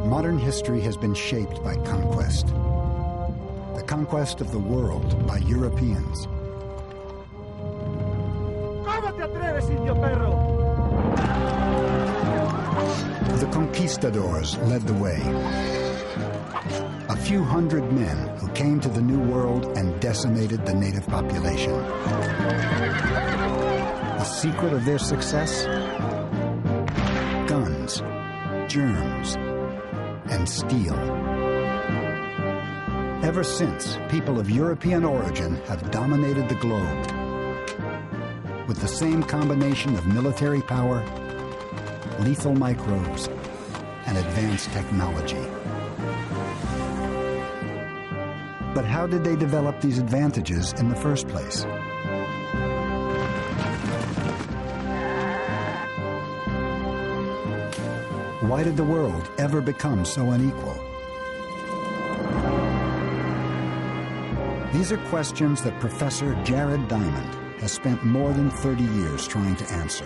Modern history has been shaped by conquest. The conquest of the world by Europeans. The conquistadors led the way. A few hundred men who came to the New World and decimated the native population. The secret of their success? Guns, germs, and steel. Ever since, people of European origin have dominated the globe with the same combination of military power, lethal microbes, and advanced technology. But how did they develop these advantages in the first place? Why did the world ever become so unequal? These are questions that Professor Jared Diamond has spent more than 30 years trying to answer.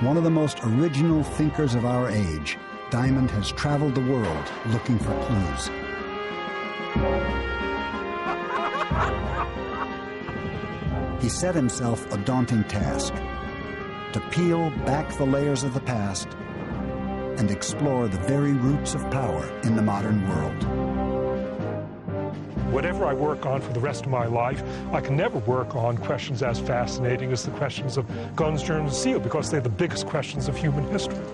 One of the most original thinkers of our age, Diamond has traveled the world looking for clues. He set himself a daunting task: to peel back the layers of the past and explore the very roots of power in the modern world. Whatever I work on for the rest of my life, I can never work on questions as fascinating as the questions of guns, germs, and steel, because they're the biggest questions of human history.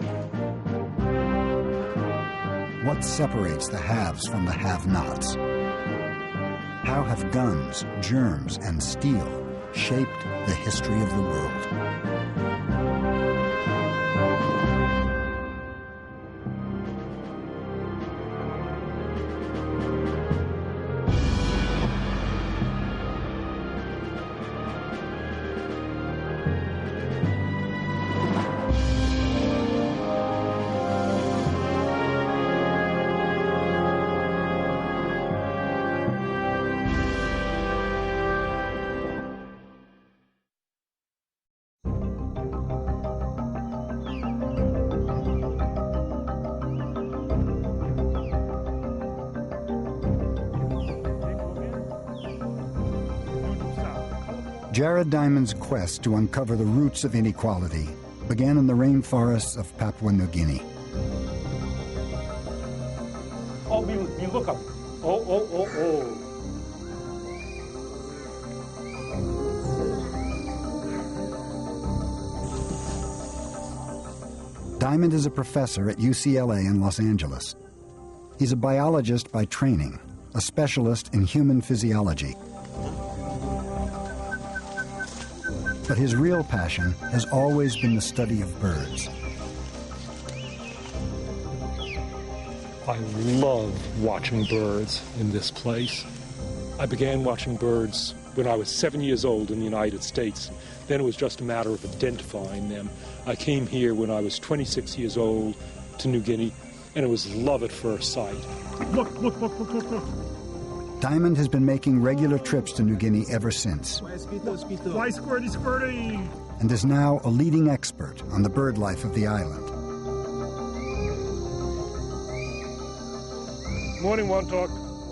What separates the haves from the have-nots? How have guns, germs, and steel shaped the history of the world? Jared Diamond's quest to uncover the roots of inequality began in the rainforests of Papua New Guinea. Oh, we look up. Oh. Diamond is a professor at UCLA in Los Angeles. He's a biologist by training, a specialist in human physiology. But his real passion has always been the study of birds. I love watching birds in this place. I began watching birds when I was 7 years old in the United States. Then it was just a matter of identifying them. I came here when I was 26 years old to New Guinea, and it was love at first sight. Look. Diamond has been making regular trips to New Guinea ever since. Why squirty? And is now a leading expert on the bird life of the island. Morning, One Talk.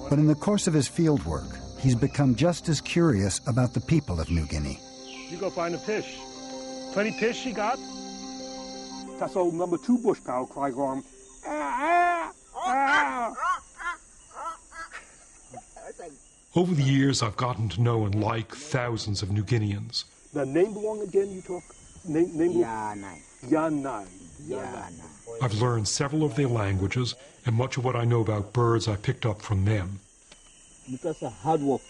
But in the course of his field work, he's become just as curious about the people of New Guinea. You go find a fish. 20 fish you got? That's old number 2 bush pal cry going. Over the years, I've gotten to know and like thousands of New Guineans. The name belong again, you talk? Name Yanai. I've learned several of their languages, and much of what I know about birds I picked up from them. Because of hard work.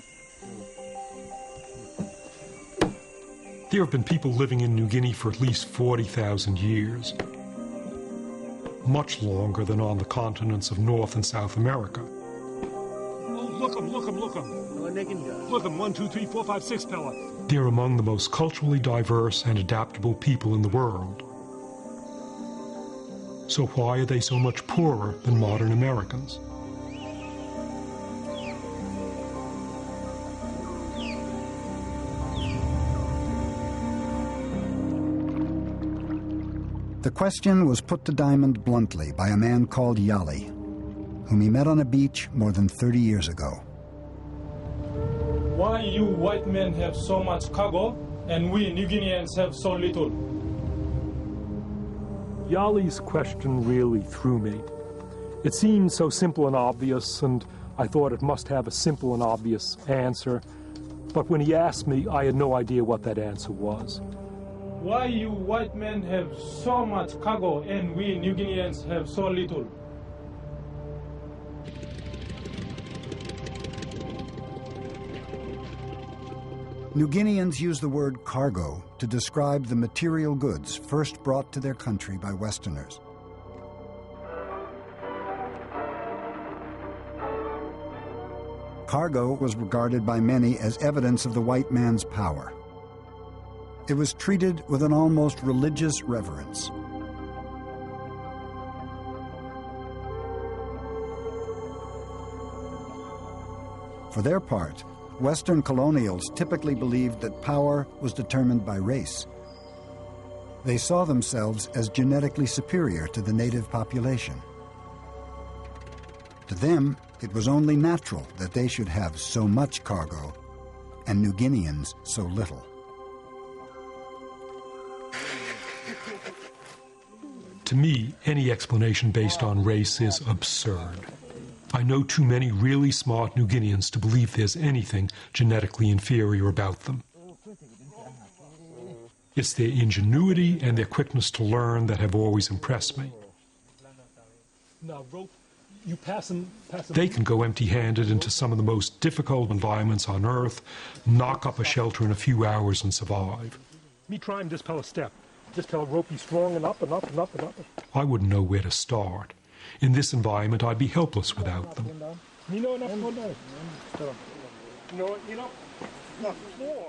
There have been people living in New Guinea for at least 40,000 years. Much longer than on the continents of North and South America. Look 'em. Look 'em, 1, 2, 3, 4, 5, 6, fella. They're among the most culturally diverse and adaptable people in the world. So why are they so much poorer than modern Americans? The question was put to Diamond bluntly by a man called Yali, whom he met on a beach more than 30 years ago. Why you white men have so much cargo and we New Guineans have so little? Yali's question really threw me. It seemed so simple and obvious, and I thought it must have a simple and obvious answer. But when he asked me, I had no idea what that answer was. Why you white men have so much cargo and we New Guineans have so little? New Guineans use the word cargo to describe the material goods first brought to their country by Westerners. Cargo was regarded by many as evidence of the white man's power. It was treated with an almost religious reverence. For their part, Western colonials typically believed that power was determined by race. They saw themselves as genetically superior to the native population. To them, it was only natural that they should have so much cargo and New Guineans so little. To me, any explanation based on race is absurd. I know too many really smart New Guineans to believe there's anything genetically inferior about them. It's their ingenuity and their quickness to learn that have always impressed me. They can go empty-handed into some of the most difficult environments on Earth, knock up a shelter in a few hours and survive. Me trying this pellet step. This pellet rope be strong and up and up and up and up. I wouldn't know where to start. In this environment, I'd be helpless without them.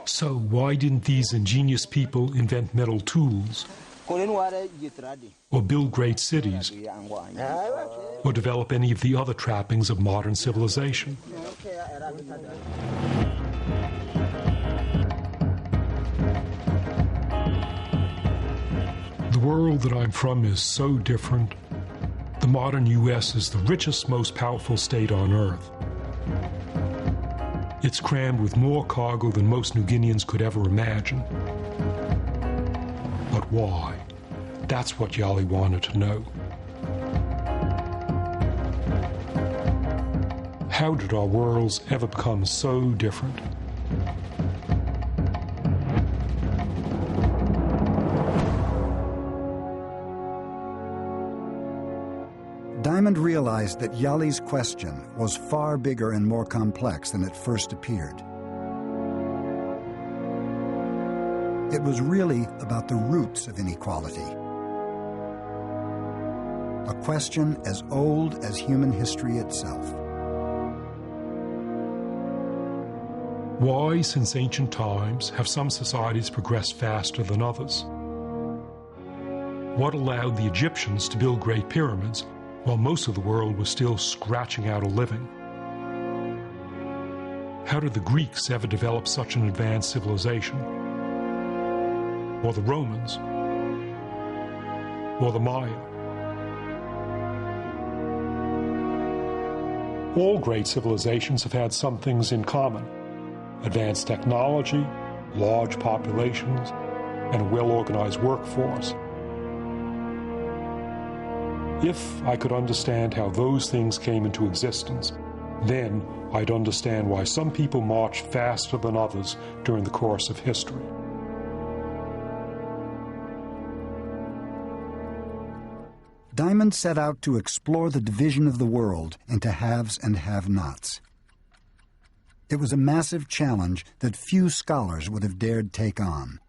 So why didn't these ingenious people invent metal tools, or build great cities, or develop any of the other trappings of modern civilization? The world that I'm from is so different. The modern U.S. is the richest, most powerful state on Earth. It's crammed with more cargo than most New Guineans could ever imagine. But why? That's what Yali wanted to know. How did our worlds ever become so different? Diamond realized that Yali's question was far bigger and more complex than it first appeared. It was really about the roots of inequality. A question as old as human history itself. Why, since ancient times, have some societies progressed faster than others? What allowed the Egyptians to build great pyramids while most of the world was still scratching out a living? How did the Greeks ever develop such an advanced civilization? Or the Romans? Or the Maya? All great civilizations have had some things in common: advanced technology, large populations, and a well-organized workforce. If I could understand how those things came into existence, then I'd understand why some people marched faster than others during the course of history. Diamond set out to explore the division of the world into haves and have-nots. It was a massive challenge that few scholars would have dared take on.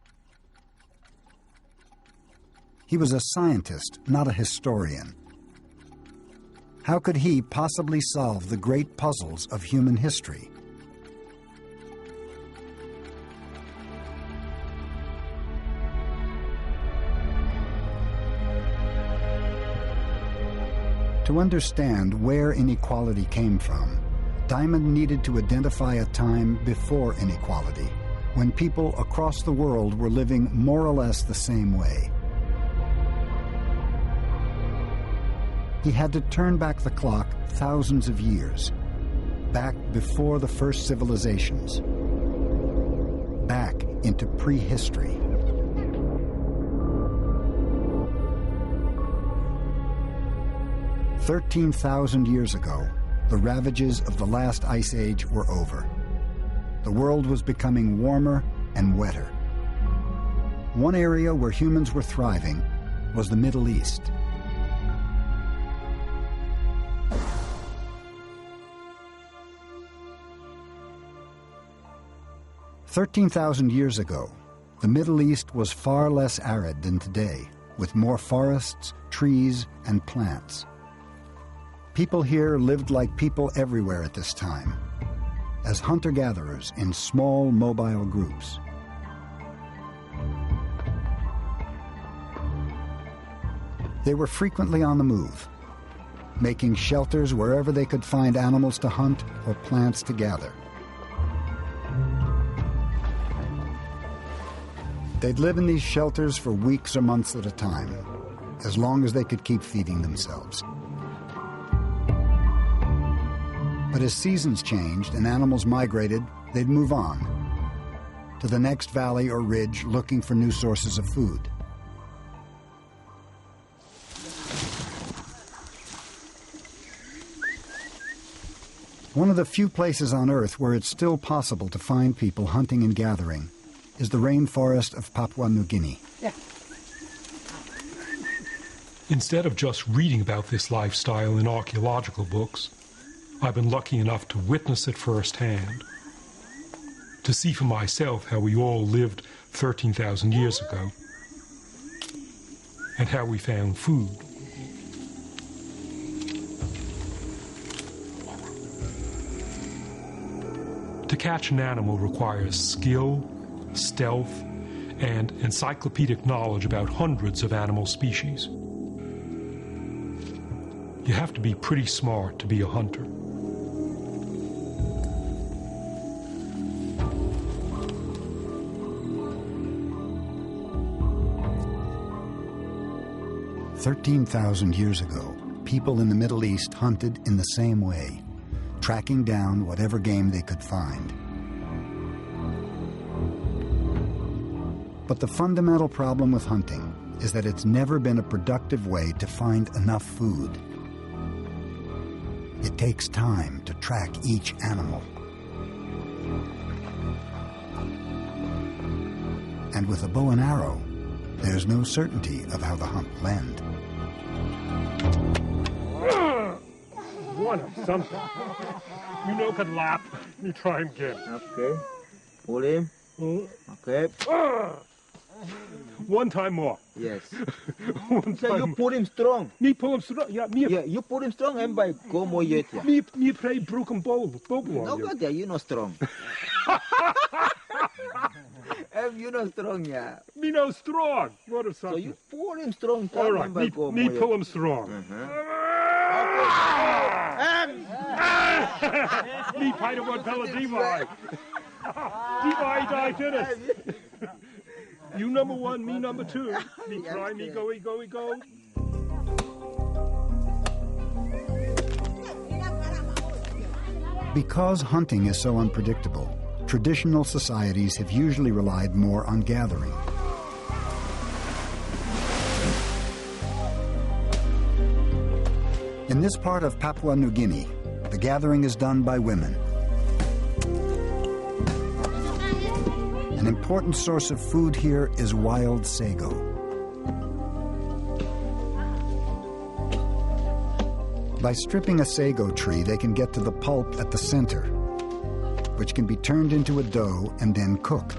He was a scientist, not a historian. How could he possibly solve the great puzzles of human history? To understand where inequality came from, Diamond needed to identify a time before inequality, when people across the world were living more or less the same way. He had to turn back the clock thousands of years, back before the first civilizations, back into prehistory. "13,000 years ago, the ravages of the last ice age were over. The world was becoming warmer and wetter. One area where humans were thriving was the Middle East. "13,000 years ago, the Middle East was far less arid than today, with more forests, trees, and plants. People here lived like people everywhere at this time, as hunter-gatherers in small, mobile groups. They were frequently on the move, making shelters wherever they could find animals to hunt or plants to gather. They'd live in these shelters for weeks or months at a time, as long as they could keep feeding themselves. But as seasons changed and animals migrated, they'd move on to the next valley or ridge looking for new sources of food. One of the few places on Earth where it's still possible to find people hunting and gathering is the rainforest of Papua New Guinea. Instead of just reading about this lifestyle in archaeological books, I've been lucky enough to witness it firsthand, to see for myself how we all lived 13,000 years ago, and how we found food. To catch an animal requires skill, stealth, and encyclopedic knowledge about hundreds of animal species. You have to be pretty smart to be a hunter. "13,000 years ago, people in the Middle East hunted in the same way, tracking down whatever game they could find. But the fundamental problem with hunting is that it's never been a productive way to find enough food. It takes time to track each animal. And with a bow and arrow, there's no certainty of how the hunt will end. One of something. You know could lap. You try him again. Okay. Pull him. Okay. One time more. Yes. One So time you more. pull him strong. Me pull him strong. Yeah, me. Yeah, you pull him strong and by go more yet. Me play broken bowl on No, you. but yeah, you not strong. You not strong, yeah. Me no strong. What or So something. you pull him strong. All right, me pull him strong. Me fight him one pellet divide. Divide, I did it. You number one, me number two. Me try, me go. Because hunting is so unpredictable, traditional societies have usually relied more on gathering. In this part of Papua New Guinea, the gathering is done by women. An important source of food here is wild sago. By stripping a sago tree, they can get to the pulp at the center, which can be turned into a dough and then cooked.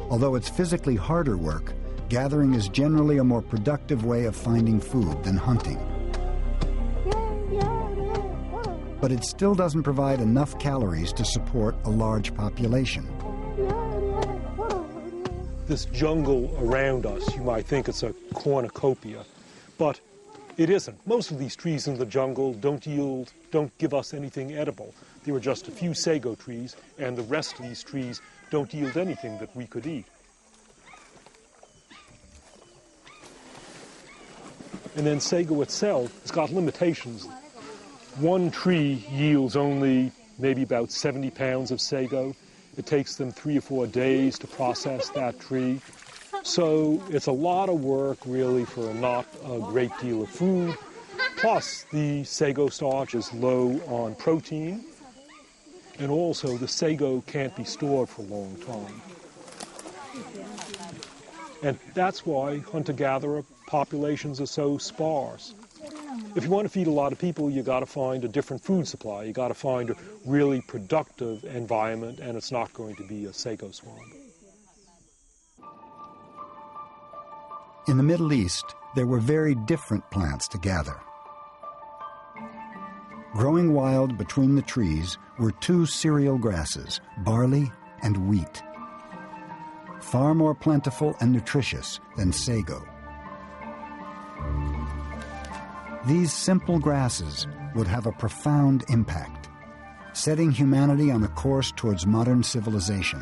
Although it's physically harder work, gathering is generally a more productive way of finding food than hunting. But it still doesn't provide enough calories to support a large population. This jungle around us, you might think it's a cornucopia, but it isn't. Most of these trees in the jungle don't give us anything edible. There are just a few sago trees, and the rest of these trees don't yield anything that we could eat. And then sago itself has got limitations. One tree yields only maybe about 70 pounds of sago. It takes them 3 or 4 days to process that tree. So it's a lot of work, really, for not a great deal of food. Plus, the sago starch is low on protein. And also, the sago can't be stored for a long time. And that's why hunter-gatherer populations are so sparse. If you want to feed a lot of people, you got to find a different food supply. You got to find a really productive environment, and it's not going to be a sago swamp. In the Middle East, there were very different plants to gather. Growing wild between the trees were 2 cereal grasses, barley and wheat, far more plentiful and nutritious than sago. These simple grasses would have a profound impact, setting humanity on a course towards modern civilization.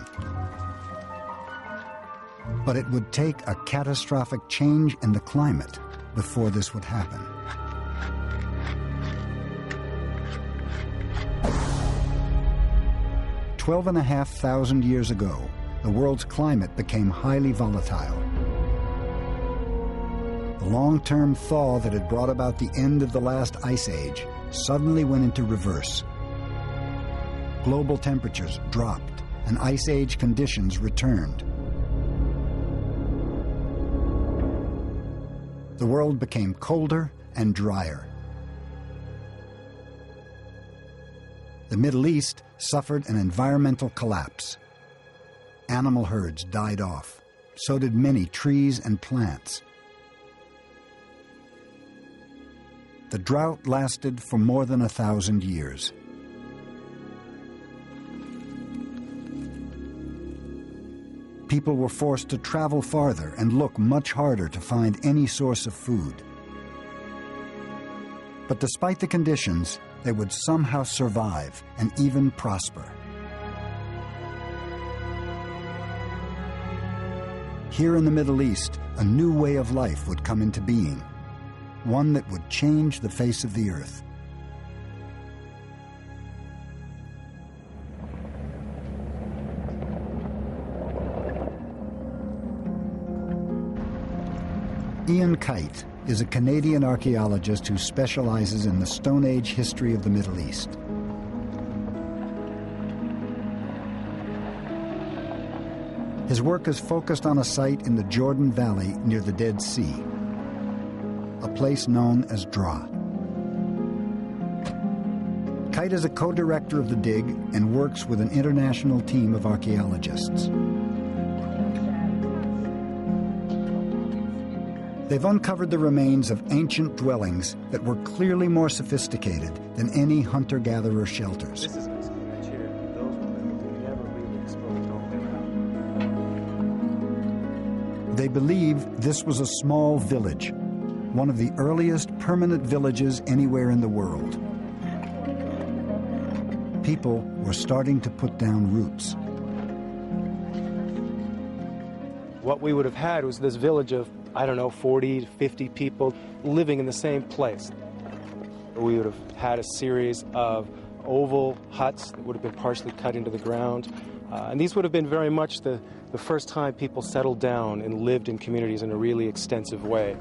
But it would take a catastrophic change in the climate before this would happen. $12,500 years ago, the world's climate became highly volatile. The long-term thaw that had brought about the end of the last ice age suddenly went into reverse. Global temperatures dropped and ice age conditions returned. The world became colder and drier. The Middle East suffered an environmental collapse. Animal herds died off. So did many trees and plants. The drought lasted for more than 1,000 years. People were forced to travel farther and look much harder to find any source of food. But despite the conditions, they would somehow survive and even prosper. Here in the Middle East, a new way of life would come into being, one that would change the face of the earth. Ian Kite is a Canadian archaeologist who specializes in the Stone Age history of the Middle East. His work is focused on a site in the Jordan Valley near the Dead Sea, a place known as Dra. Kite is a co-director of the dig and works with an international team of archaeologists. They've uncovered the remains of ancient dwellings that were clearly more sophisticated than any hunter-gatherer shelters. This is image here. Those would never really exposed all the way around. They believe this was a small village, one of the earliest permanent villages anywhere in the world. People were starting to put down roots. What we would have had was this village of, 40 to 50 people living in the same place. We would have had a series of oval huts that would have been partially cut into the ground. And these would have been very much the first time people settled down and lived in communities in a really extensive way.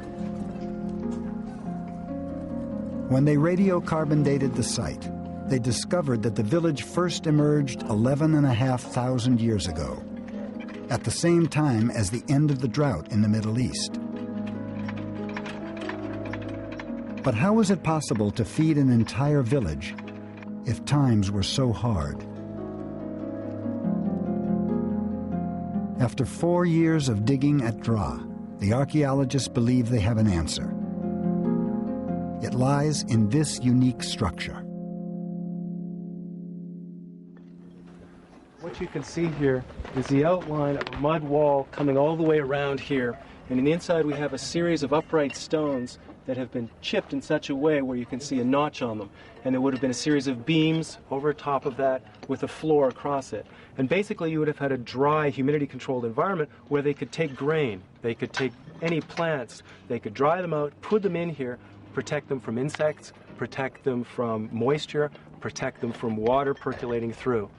When they radiocarbon dated the site, they discovered that the village first emerged 11,500 years ago, at the same time as the end of the drought in the Middle East. But how was it possible to feed an entire village if times were so hard? After 4 years of digging at Dra, the archaeologists believe they have an answer. It lies in this unique structure. What you can see here is the outline of a mud wall coming all the way around here. And on the inside we have a series of upright stones that have been chipped in such a way where you can see a notch on them. And there would have been a series of beams over top of that with a floor across it. And basically you would have had a dry, humidity-controlled environment where they could take grain, they could take any plants, they could dry them out, put them in here, protect them from insects, protect them from moisture, protect them from water percolating through.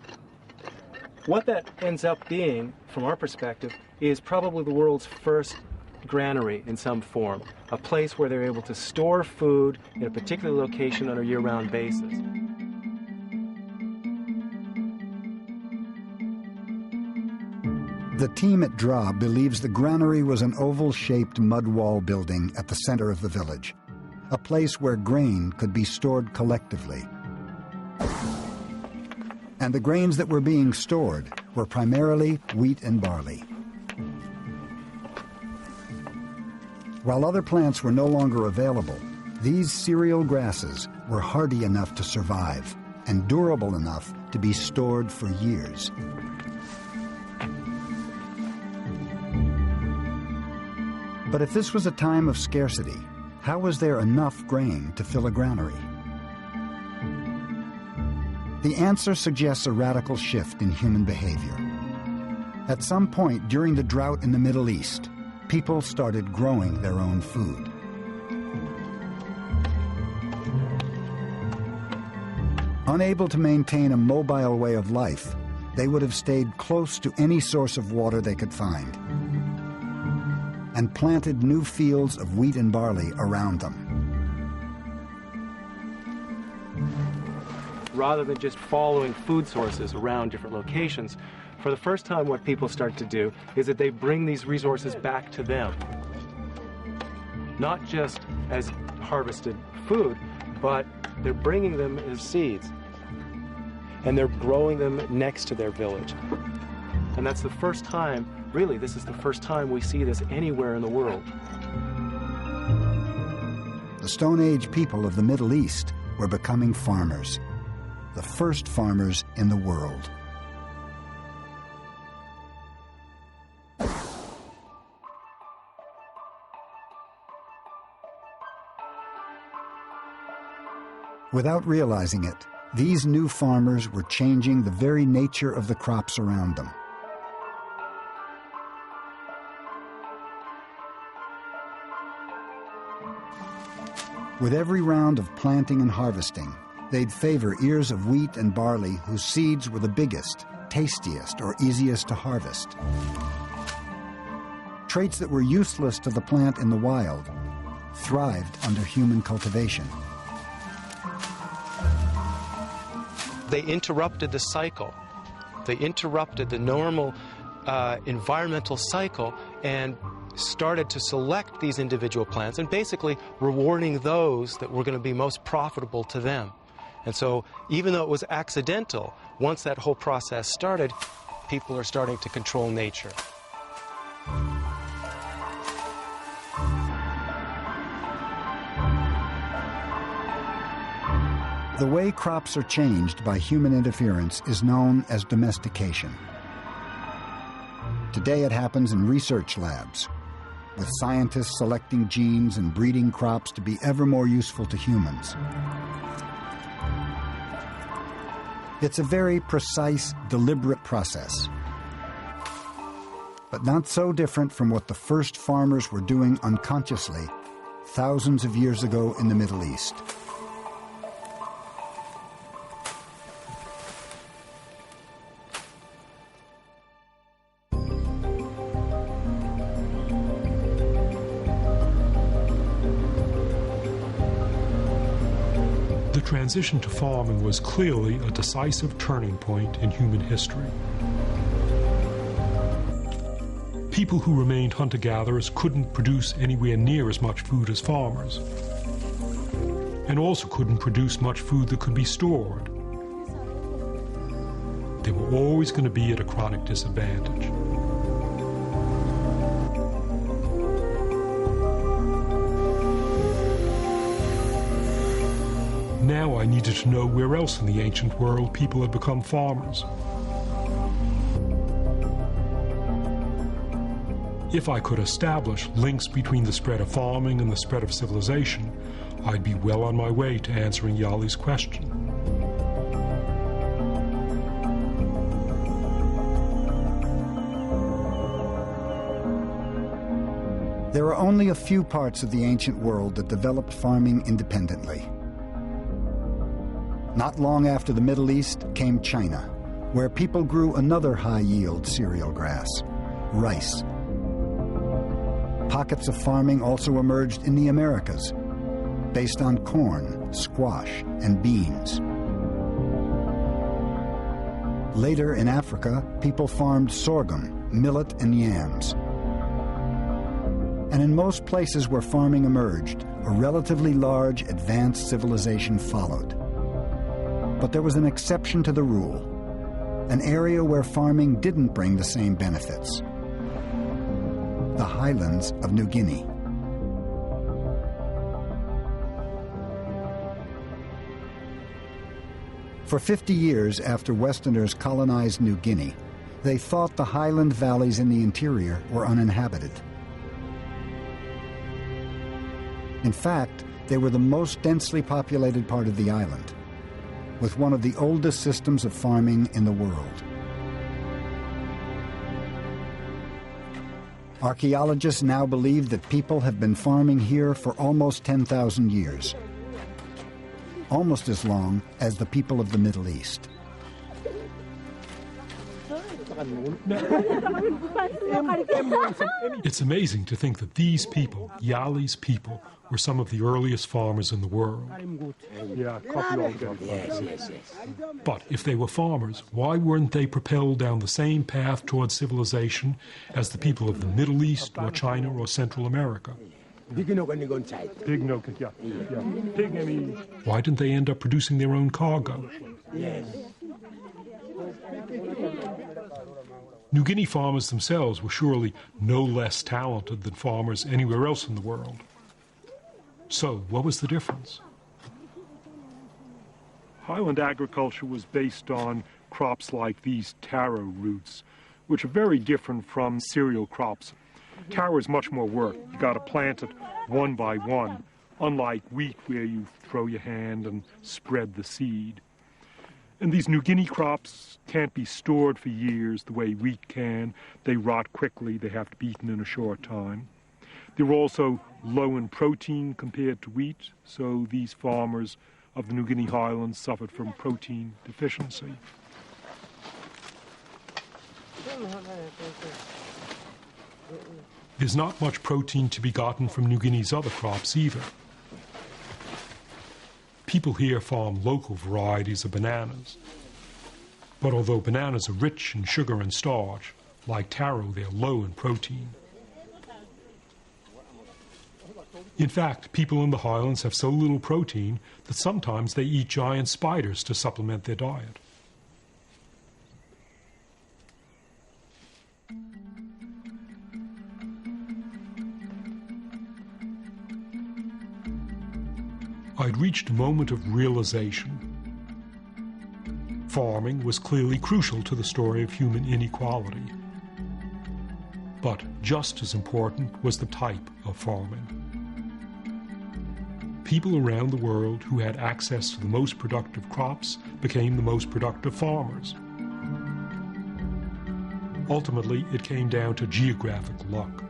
What that ends up being, from our perspective, is probably the world's first granary in some form, a place where they're able to store food in a particular location on a year-round basis. The team at DRA believes the granary was an oval-shaped mud wall building at the center of the village, a place where grain could be stored collectively. And the grains that were being stored were primarily wheat and barley. While other plants were no longer available, these cereal grasses were hardy enough to survive and durable enough to be stored for years. But if this was a time of scarcity, how was there enough grain to fill a granary? The answer suggests a radical shift in human behavior. At some point during the drought in the Middle East, people started growing their own food. Unable to maintain a mobile way of life, they would have stayed close to any source of water they could find and planted new fields of wheat and barley around them. Rather than just following food sources around different locations, for the first time what people start to do is that they bring these resources back to them. Not just as harvested food, but they're bringing them as seeds. And they're growing them next to their village. And that's the first time, really, this is the first time we see this anywhere in the world. The Stone Age people of the Middle East were becoming farmers, the first farmers in the world. Without realizing it, these new farmers were changing the very nature of the crops around them. With every round of planting and harvesting, they'd favor ears of wheat and barley whose seeds were the biggest, tastiest, or easiest to harvest. Traits that were useless to the plant in the wild thrived under human cultivation. They interrupted the cycle. They interrupted the normal environmental cycle and started to select these individual plants and basically rewarding those that were going to be most profitable to them. And so even though it was accidental, once that whole process started, people are starting to control nature. The way crops are changed by human interference is known as domestication. Today it happens in research labs, with scientists selecting genes and breeding crops to be ever more useful to humans. It's a very precise, deliberate process, but not so different from what the first farmers were doing unconsciously thousands of years ago in the Middle East. The transition to farming was clearly a decisive turning point in human history. People who remained hunter-gatherers couldn't produce anywhere near as much food as farmers, and also couldn't produce much food that could be stored. They were always going to be at a chronic disadvantage. Now I needed to know where else in the ancient world people had become farmers. If I could establish links between the spread of farming and the spread of civilization, I'd be well on my way to answering Yali's question. There are only a few parts of the ancient world that developed farming independently. Not long after the Middle East came China, where people grew another high-yield cereal grass, rice. Pockets of farming also emerged in the Americas, based on corn, squash, and beans. Later in Africa, people farmed sorghum, millet, and yams. And in most places where farming emerged, a relatively large advanced civilization followed. But there was an exception to the rule, an area where farming didn't bring the same benefits: the highlands of New Guinea. For 50 years after Westerners colonized New Guinea, they thought the highland valleys in the interior were uninhabited. In fact, they were the most densely populated part of the island, with one of the oldest systems of farming in the world. Archaeologists now believe that people have been farming here for almost 10,000 years, almost as long as the people of the Middle East. It's amazing to think that these people, Yali's people, were some of the earliest farmers in the world. But if they were farmers, why weren't they propelled down the same path towards civilization as the people of the Middle East or China or Central America? Why didn't they end up producing their own cargo? New Guinea farmers themselves were surely no less talented than farmers anywhere else in the world. So, what was the difference? Highland agriculture was based on crops like these taro roots, which are very different from cereal crops. Taro is much more work. You got to plant it one by one, unlike wheat where you throw your hand and spread the seed. And these New Guinea crops can't be stored for years the way wheat can. They rot quickly. They have to be eaten in a short time. They're also low in protein compared to wheat, so these farmers of the New Guinea highlands suffered from protein deficiency. There's not much protein to be gotten from New Guinea's other crops either. People here farm local varieties of bananas. But although bananas are rich in sugar and starch, like taro, they're low in protein. In fact, people in the highlands have so little protein that sometimes they eat giant spiders to supplement their diet. I'd reached a moment of realization. Farming was clearly crucial to the story of human inequality. But just as important was the type of farming. People around the world who had access to the most productive crops became the most productive farmers. Ultimately, it came down to geographic luck.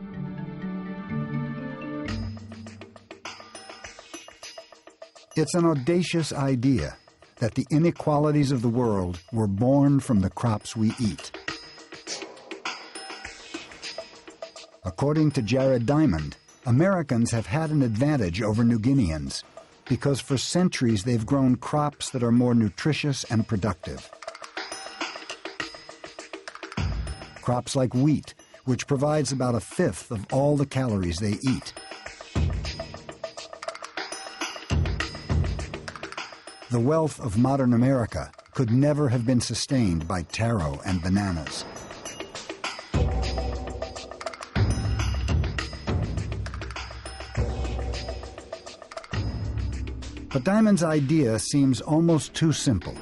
It's an audacious idea that the inequalities of the world were born from the crops we eat. According to Jared Diamond, Americans have had an advantage over New Guineans because for centuries they've grown crops that are more nutritious and productive. Crops like wheat, which provides about a fifth of all the calories they eat. The wealth of modern America could never have been sustained by taro and bananas. But Diamond's idea seems almost too simple.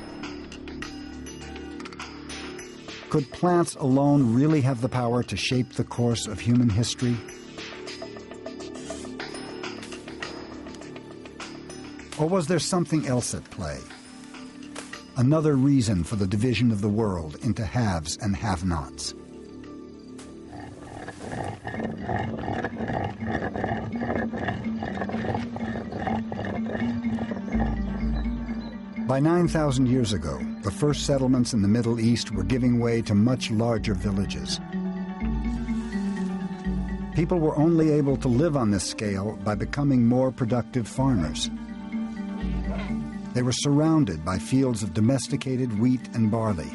Could plants alone really have the power to shape the course of human history? Or was there something else at play? Another reason for the division of the world into haves and have-nots. By 9,000 years ago, the first settlements in the Middle East were giving way to much larger villages. People were only able to live on this scale by becoming more productive farmers. They were surrounded by fields of domesticated wheat and barley.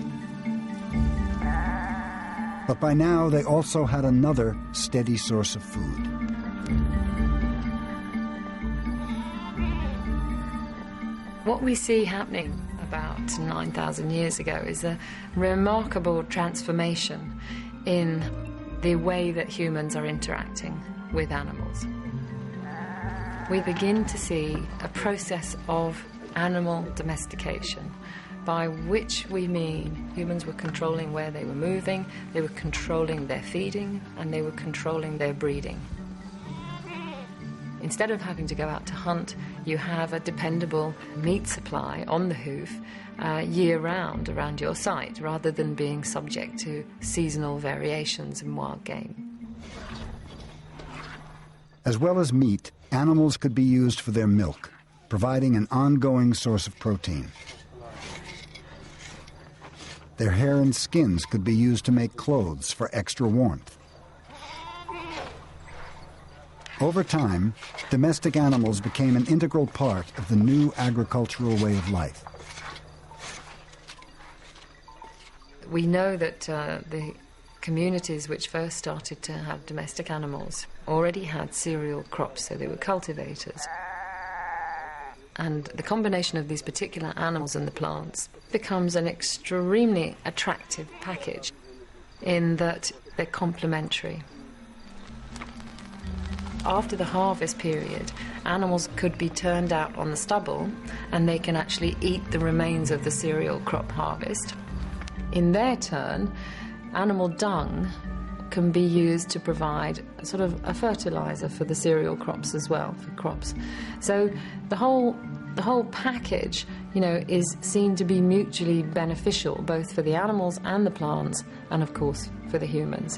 But by now, they also had another steady source of food. What we see happening about 9,000 years ago is a remarkable transformation in the way that humans are interacting with animals. We begin to see a process of animal domestication, by which we mean humans were controlling where they were moving, they were controlling their feeding, and they were controlling their breeding. Instead of having to go out to hunt, you have a dependable meat supply on the hoof year-round around your site, rather than being subject to seasonal variations in wild game. As well as meat, animals could be used for their milk, providing an ongoing source of protein. Their hair and skins could be used to make clothes for extra warmth. Over time, domestic animals became an integral part of the new agricultural way of life. We know that the communities which first started to have domestic animals already had cereal crops, so they were cultivators. And the combination of these particular animals and the plants becomes an extremely attractive package in that they're complementary. After the harvest period, animals could be turned out on the stubble and they can actually eat the remains of the cereal crop harvest. In their turn, animal dung can be used to provide a sort of a fertilizer for the cereal crops as well, for crops. So the whole package, is seen to be mutually beneficial, both for the animals and the plants, and of course for the humans.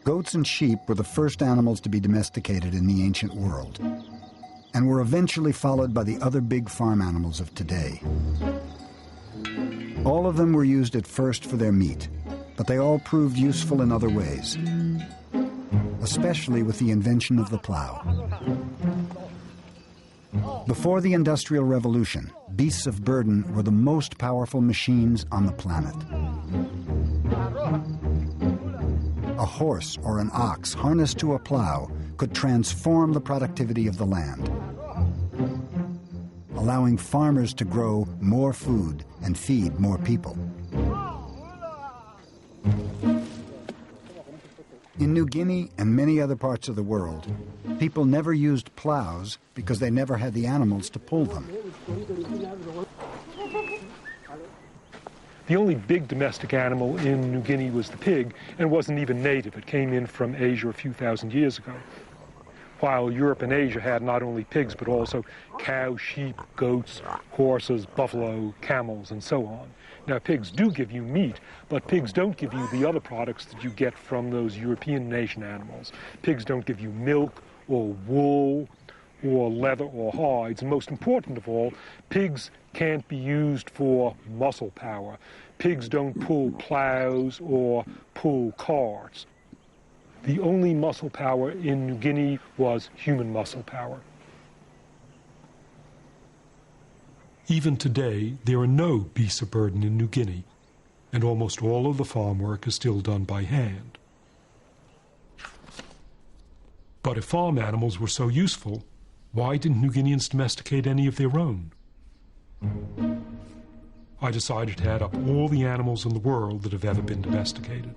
Goats and sheep were the first animals to be domesticated in the ancient world, and were eventually followed by the other big farm animals of today. All of them were used at first for their meat, but they all proved useful in other ways, especially with the invention of the plow. Before the Industrial Revolution, beasts of burden were the most powerful machines on the planet. A horse or an ox harnessed to a plow could transform the productivity of the land, allowing farmers to grow more food and feed more people. In New Guinea and many other parts of the world, people never used plows because they never had the animals to pull them. The only big domestic animal in New Guinea was the pig, and wasn't even native. It came in from Asia a few thousand years ago. While Europe and Asia had not only pigs, but also cows, sheep, goats, horses, buffalo, camels, and so on. Now, pigs do give you meat, but pigs don't give you the other products that you get from those European nation animals. Pigs don't give you milk or wool or leather or hides. And most important of all, pigs can't be used for muscle power. Pigs don't pull plows or pull carts. The only muscle power in New Guinea was human muscle power. Even today, there are no beasts of burden in New Guinea, and almost all of the farm work is still done by hand. But if farm animals were so useful, why didn't New Guineans domesticate any of their own? I decided to add up all the animals in the world that have ever been domesticated.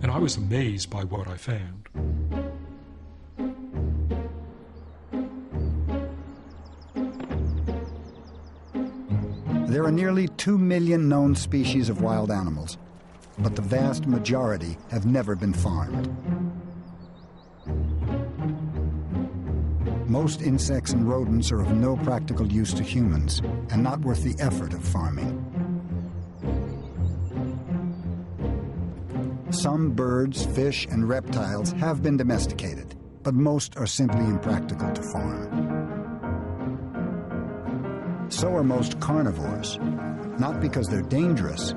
And I was amazed by what I found. There are nearly 2 million known species of wild animals, but the vast majority have never been farmed. Most insects and rodents are of no practical use to humans and not worth the effort of farming. Some birds, fish, and reptiles have been domesticated, but most are simply impractical to farm. So are most carnivores, not because they're dangerous,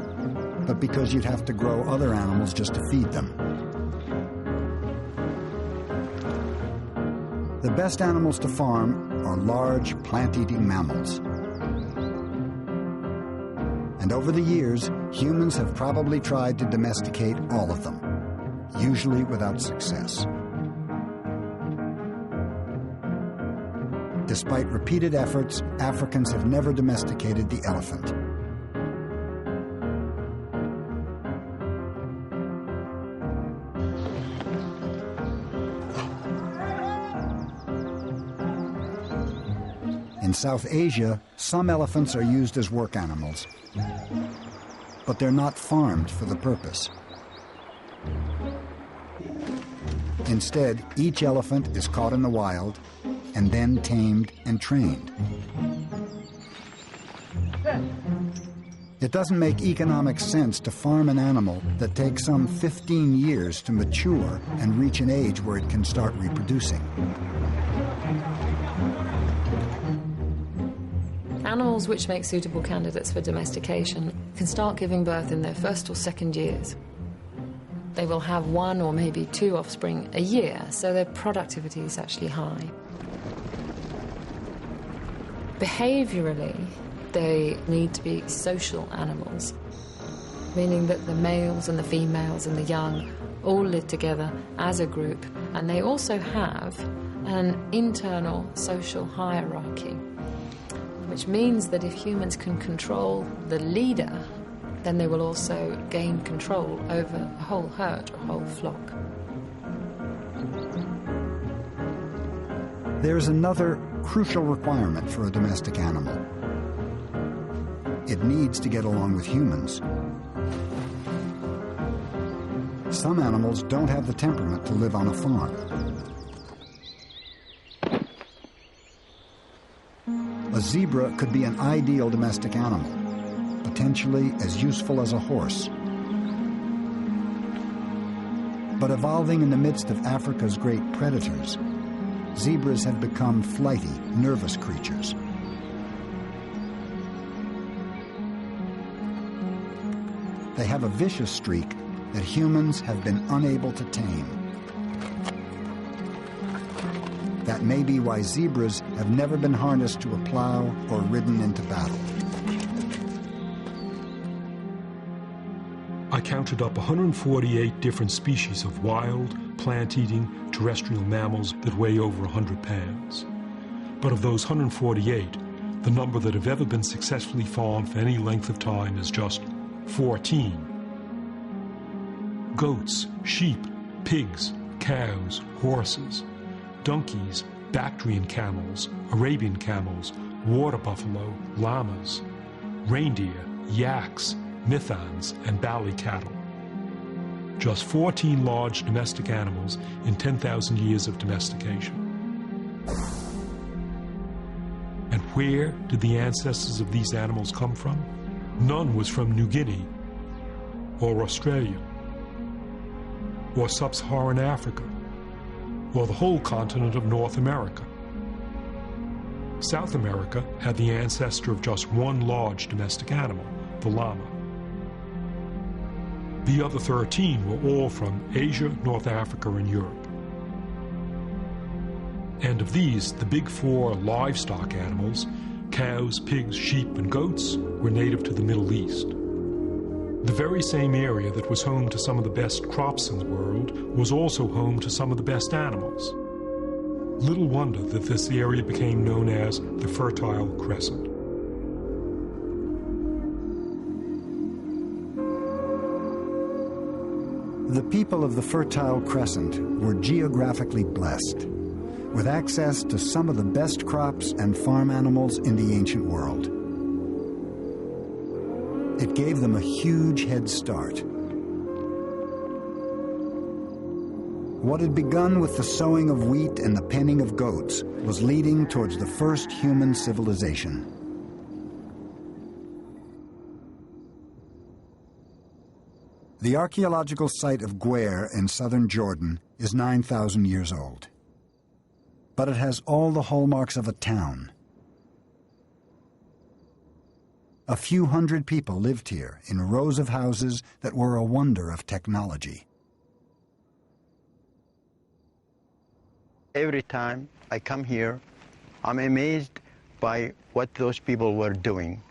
but because you'd have to grow other animals just to feed them. The best animals to farm are large, plant-eating mammals. And over the years, humans have probably tried to domesticate all of them, usually without success. Despite repeated efforts, Africans have never domesticated the elephant. In South Asia, some elephants are used as work animals, but they're not farmed for the purpose. Instead, each elephant is caught in the wild and then tamed and trained. It doesn't make economic sense to farm an animal that takes some 15 years to mature and reach an age where it can start reproducing. Animals which make suitable candidates for domestication can start giving birth in their first or second years. They will have 1 or maybe 2 offspring a year, so their productivity is actually high. Behaviorally, they need to be social animals, meaning that the males and the females and the young all live together as a group, and they also have an internal social hierarchy, which means that if humans can control the leader, then they will also gain control over a whole herd or a whole flock. There's another crucial requirement for a domestic animal. It needs to get along with humans. Some animals don't have the temperament to live on a farm. A zebra could be an ideal domestic animal, potentially as useful as a horse. But evolving in the midst of Africa's great predators, zebras have become flighty, nervous creatures. They have a vicious streak that humans have been unable to tame. That may be why zebras have never been harnessed to a plow or ridden into battle. I counted up 148 different species of wild, plant-eating, terrestrial mammals that weigh over 100 pounds. But of those 148, the number that have ever been successfully farmed for any length of time is just 14. Goats, sheep, pigs, cows, horses, donkeys, Bactrian camels, Arabian camels, water buffalo, llamas, reindeer, yaks, mithans, and Bali cattle. Just 14 large domestic animals in 10,000 years of domestication. And where did the ancestors of these animals come from? None was from New Guinea, or Australia, or sub-Saharan Africa, or the whole continent of North America. South America had the ancestor of just one large domestic animal, the llama. The other 13 were all from Asia, North Africa, and Europe. And of these, the big 4 livestock animals, cows, pigs, sheep, and goats, were native to the Middle East. The very same area that was home to some of the best crops in the world was also home to some of the best animals. Little wonder that this area became known as the Fertile Crescent. The people of the Fertile Crescent were geographically blessed, with access to some of the best crops and farm animals in the ancient world. It gave them a huge head start. What had begun with the sowing of wheat and the penning of goats was leading towards the first human civilization. The archaeological site of Guer in southern Jordan is 9,000 years old. But it has all the hallmarks of a town. A few hundred people lived here in rows of houses that were a wonder of technology. Every time I come here, I'm amazed by what those people were doing.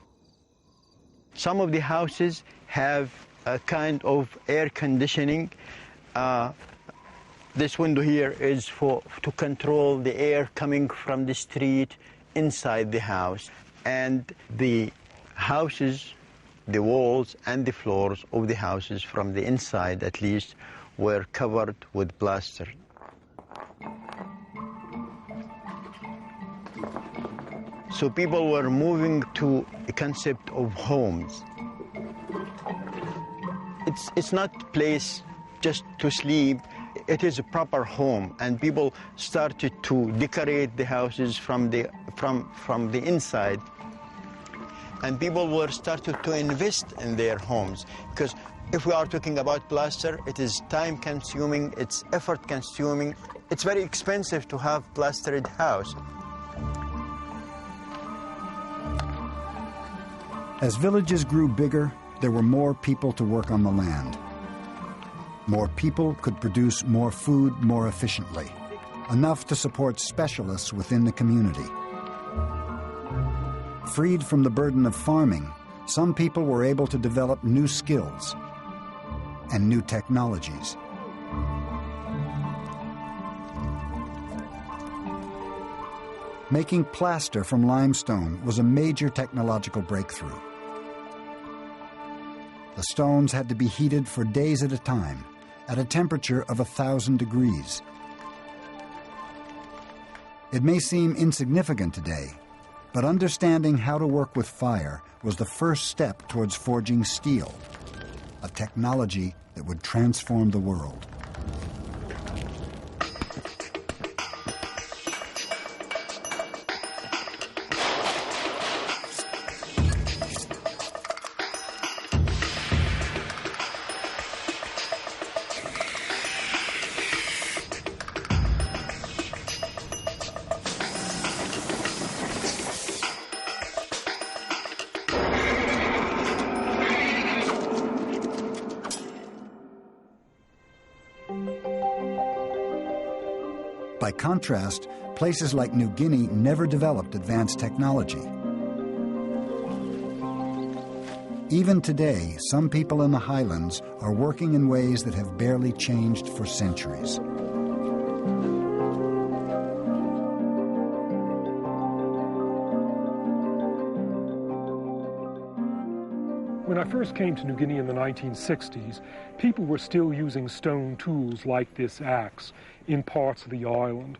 Some of the houses have a kind of air conditioning. This window here is to control the air coming from the street inside the house. And the houses, the walls and the floors of the houses from the inside at least were covered with plaster. So people were moving to a concept of homes. It's not a place just to sleep. It is a proper home, and people started to decorate the houses from the inside. And people were started to invest in their homes, because if we are talking about plaster, it is time-consuming, it's effort-consuming. It's very expensive to have plastered house. As villages grew bigger, there were more people to work on the land. More people could produce more food more efficiently, enough to support specialists within the community. Freed from the burden of farming, some people were able to develop new skills and new technologies. Making plaster from limestone was a major technological breakthrough. The stones had to be heated for days at a time, at a temperature of 1,000 degrees. It may seem insignificant today, but understanding how to work with fire was the first step towards forging steel, a technology that would transform the world. By contrast, places like New Guinea never developed advanced technology. Even today, some people in the highlands are working in ways that have barely changed for centuries. When I first came to New Guinea in the 1960s, people were still using stone tools like this axe in parts of the island.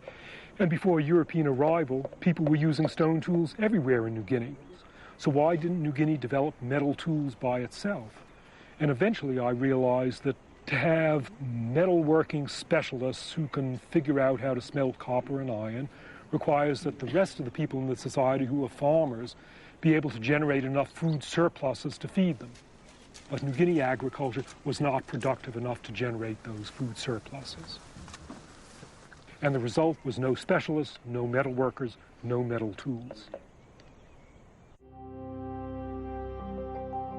And before European arrival, people were using stone tools everywhere in New Guinea. So why didn't New Guinea develop metal tools by itself? And eventually I realized that to have metalworking specialists who can figure out how to smelt copper and iron requires that the rest of the people in the society who are farmers be able to generate enough food surpluses to feed them. But New Guinea agriculture was not productive enough to generate those food surpluses. And the result was no specialists, no metal workers, no metal tools.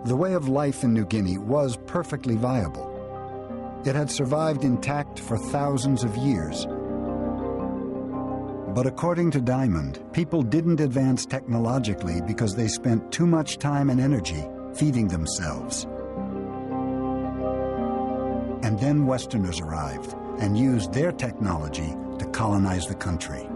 The way of life in New Guinea was perfectly viable. It had survived intact for thousands of years. But according to Diamond, people didn't advance technologically because they spent too much time and energy feeding themselves. And then Westerners arrived and used their technology to colonize the country.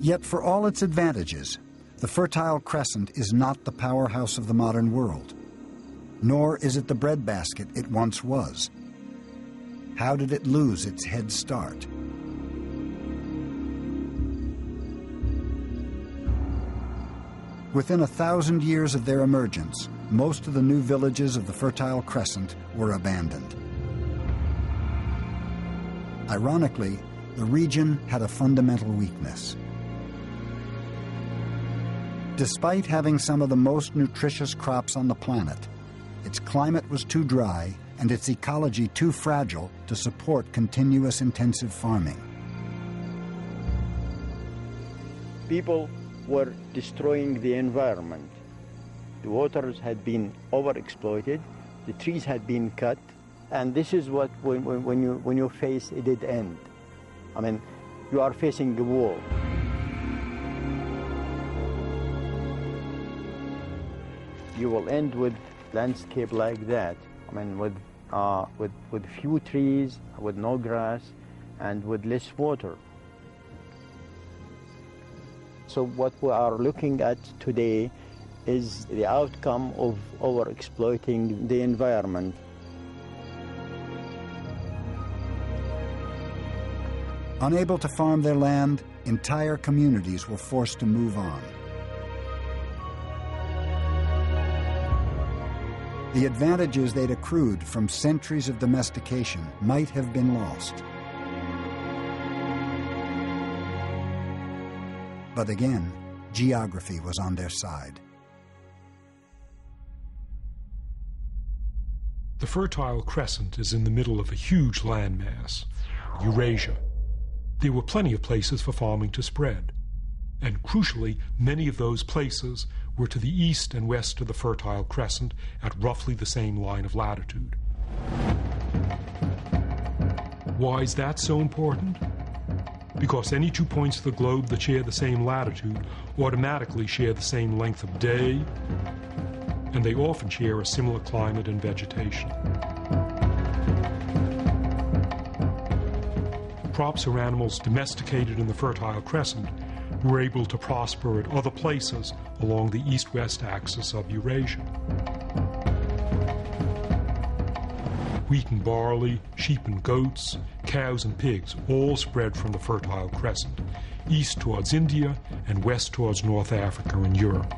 Yet for all its advantages, the Fertile Crescent is not the powerhouse of the modern world, nor is it the breadbasket it once was. How did it lose its head start? Within 1,000 years of their emergence, most of the new villages of the Fertile Crescent were abandoned. Ironically, the region had a fundamental weakness. Despite having some of the most nutritious crops on the planet, its climate was too dry and its ecology too fragile to support continuous intensive farming. People were destroying the environment. The waters had been overexploited, the trees had been cut, and this is what when you face a dead end. I mean, you are facing a wall. You will end with landscape like that. I mean, with few trees, with no grass, and with less water. So what we are looking at today is the outcome of overexploiting the environment. Unable to farm their land, entire communities were forced to move on. The advantages they'd accrued from centuries of domestication might have been lost. But again, geography was on their side. The Fertile Crescent is in the middle of a huge landmass, Eurasia. There were plenty of places for farming to spread, and crucially, many of those places were to the east and west of the Fertile Crescent at roughly the same line of latitude. Why is that so important? Because any 2 points of the globe that share the same latitude automatically share the same length of day, and they often share a similar climate and vegetation. Crops or animals domesticated in the Fertile Crescent were able to prosper at other places along the east-west axis of Eurasia. Wheat and barley, sheep and goats, cows and pigs all spread from the Fertile Crescent, east towards India and west towards North Africa and Europe.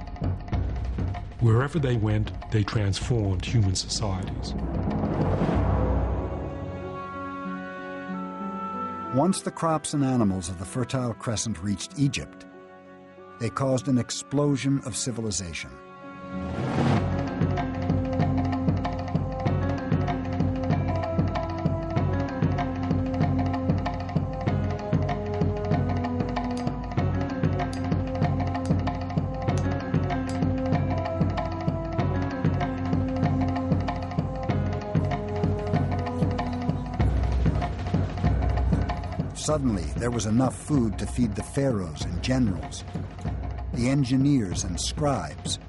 Wherever they went, they transformed human societies. Once the crops and animals of the Fertile Crescent reached Egypt, they caused an explosion of civilization. Suddenly, there was enough food to feed the pharaohs and generals, the engineers and scribes,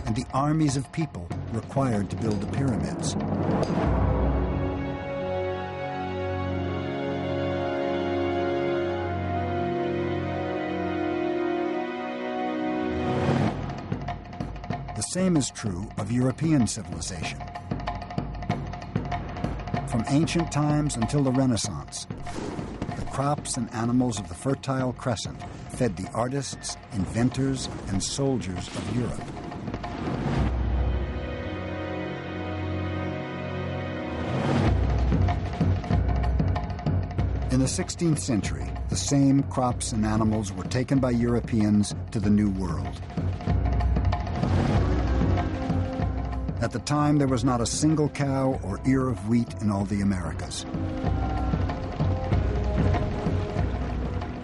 and the armies of people required to build the pyramids. The same is true of European civilization. From ancient times until the Renaissance, crops and animals of the Fertile Crescent fed the artists, inventors, and soldiers of Europe. In the 16th century, the same crops and animals were taken by Europeans to the New World. At the time, there was not a single cow or ear of wheat in all the Americas.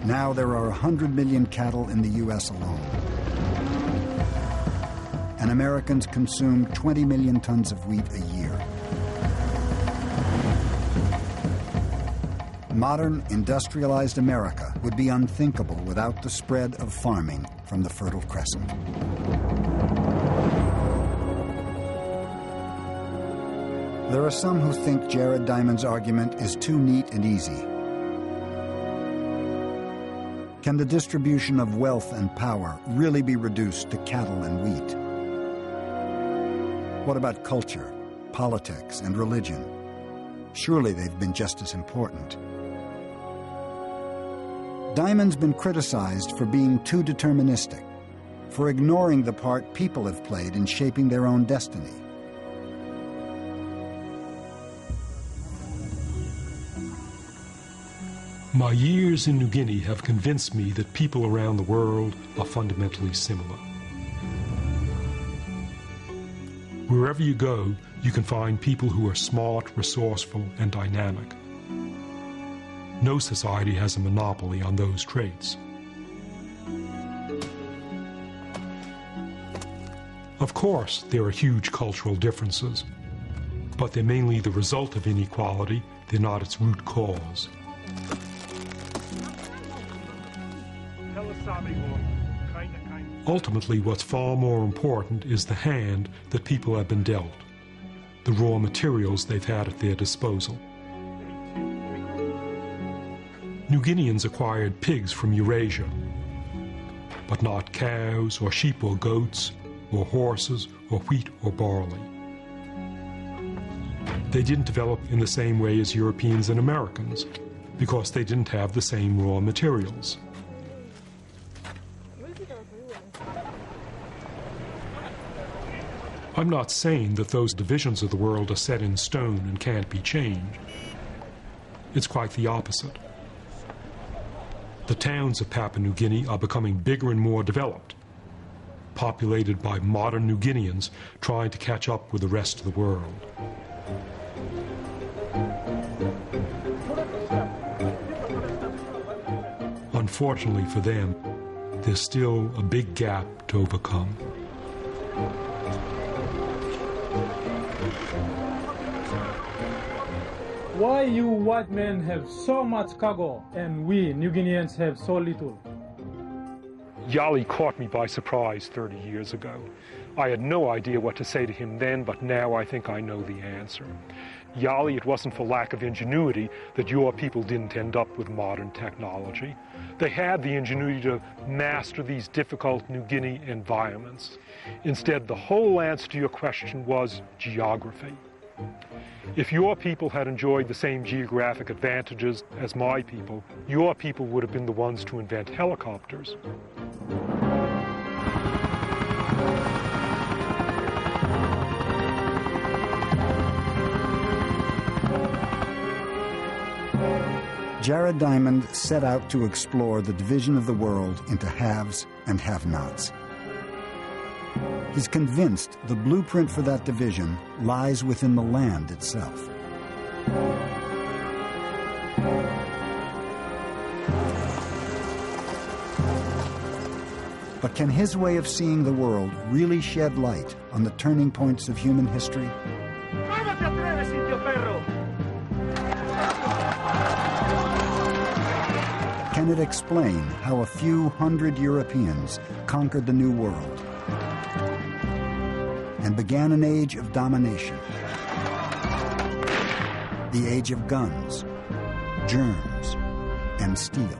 Now there are 100 million cattle in the U.S. alone. And Americans consume 20 million tons of wheat a year. Modern, industrialized America would be unthinkable without the spread of farming from the Fertile Crescent. There are some who think Jared Diamond's argument is too neat and easy. Can the distribution of wealth and power really be reduced to cattle and wheat? What about culture, politics, and religion? Surely they've been just as important. Diamond's been criticized for being too deterministic, for ignoring the part people have played in shaping their own destiny. My years in New Guinea have convinced me that people around the world are fundamentally similar. Wherever you go, you can find people who are smart, resourceful, and dynamic. No society has a monopoly on those traits. Of course, there are huge cultural differences, but they're mainly the result of inequality, they're not its root cause. Ultimately, what's far more important is the hand that people have been dealt, the raw materials they've had at their disposal. New Guineans acquired pigs from Eurasia, but not cows or sheep or goats or horses or wheat or barley. They didn't develop in the same way as Europeans and Americans because they didn't have the same raw materials. I'm not saying that those divisions of the world are set in stone and can't be changed. It's quite the opposite. The towns of Papua New Guinea are becoming bigger and more developed, populated by modern New Guineans trying to catch up with the rest of the world. Unfortunately for them, there's still a big gap to overcome. Why you white men have so much cargo and we New Guineans have so little? Yali caught me by surprise 30 years ago. I had no idea what to say to him then, but now I think I know the answer. Yali, it wasn't for lack of ingenuity that your people didn't end up with modern technology. They had the ingenuity to master these difficult New Guinea environments. Instead, the whole answer to your question was geography. If your people had enjoyed the same geographic advantages as my people, your people would have been the ones to invent helicopters. Jared Diamond set out to explore the division of the world into haves and have-nots. He's convinced the blueprint for that division lies within the land itself. But can his way of seeing the world really shed light on the turning points of human history? Can it explain how a few hundred Europeans conquered the New World and began an age of domination? The age of guns, germs, and steel.